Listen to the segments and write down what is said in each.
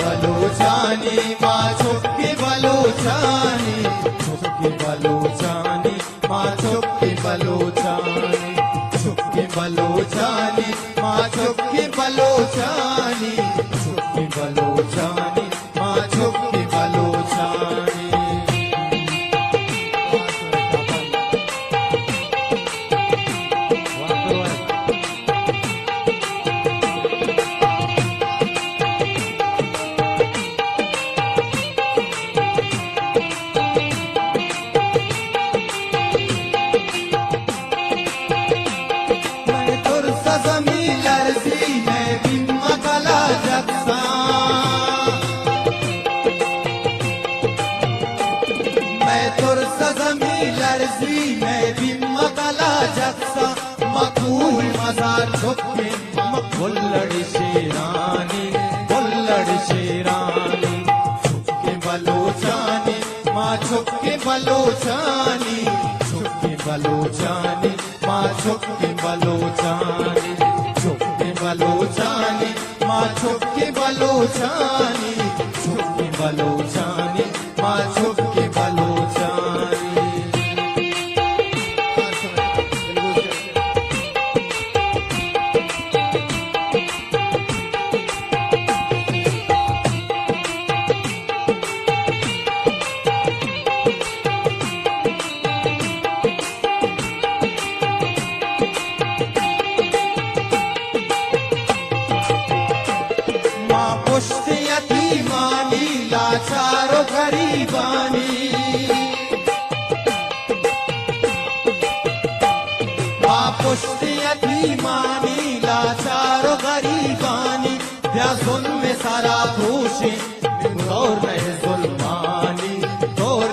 बलोचानी माँ चुपके बलोचानी चुपके बलोचानी माँ चुपके बलोचानी चुपके बलोचानी माँ चुपके बलोचानी चुपके बलोचानी माँ चुपके बलोचानी मजार छुपके बुल्लड़ शेरानी छुपके बलोचानी माँ छुपके बलोचानी छुपके बलोचानी माँ छुपके बलोचानी छुपके बलोचानी माँ छुपके बलोचानी छुपके बलोचानी माँ छुपके बलोचानी पुष्ट यतीमानी लाचारो गरीबानी पुष्ट यतीमानी लाचारो गरीबानी या जुल्म सारा भूषे दौर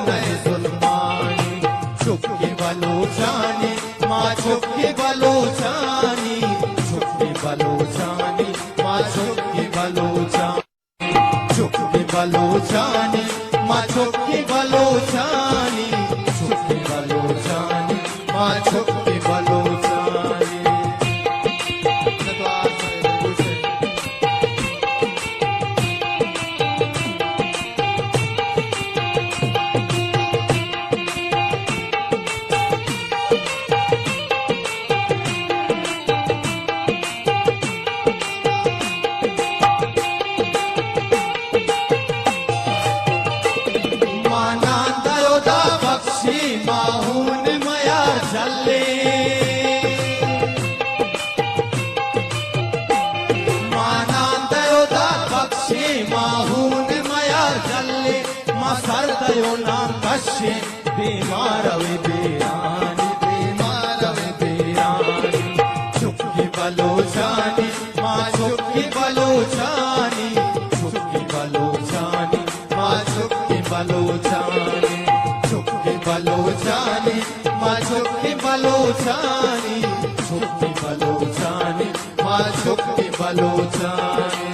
नए जुल्मानी चुपके बलोचानी माँ छुपके बलोचानी छुपके बलोचानी माँ छुपके बलोचानी छुपके बलोचानी माँ छुपके बलोचानी छुपके बलोचानी माँ छुपके बलोचानी बलोचानी झुकी बलोचानी माँ झुकी बलोचानी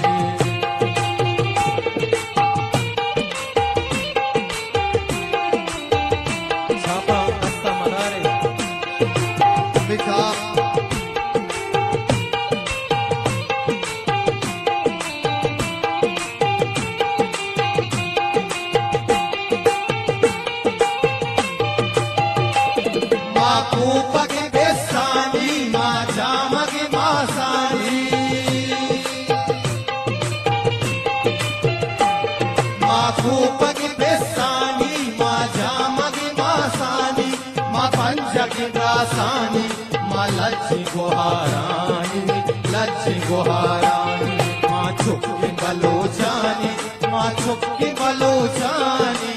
छापा रस्ता मदारे मिठा माँ कूपगे बेसानी माँ जामगे मासानी माँ कूपगे बेसानी माँ जामगे मासानी माँ पंचगे ग्रासानी माँ लच्छी गुहारानी लच्छी गुहारानी माँ झुकी बलोचानी माँ झुकी बलोचानी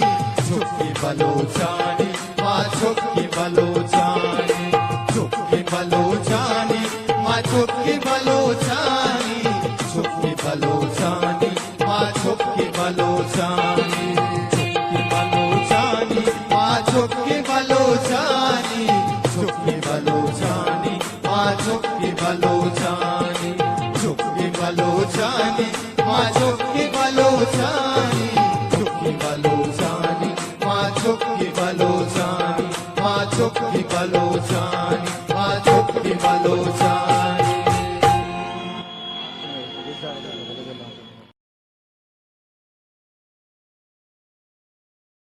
झुकी बलोचानी माँ झुकी बलोचानी झुकी बलोचानी माँ झुकी बलोचानी झुकी बलोचानी माँ झुकी बलोचानी झुकी बलोचानी माँ झुकी बलोचानी झुकी बलोचानी माँ झुकी बलोचानी झुकी बलोचानी माँ झुकी बलोचानी झुकी बलोचानी माँ झुकी बलोचानी माँ झुकी बलोचानी माँ झुकी बलोचानी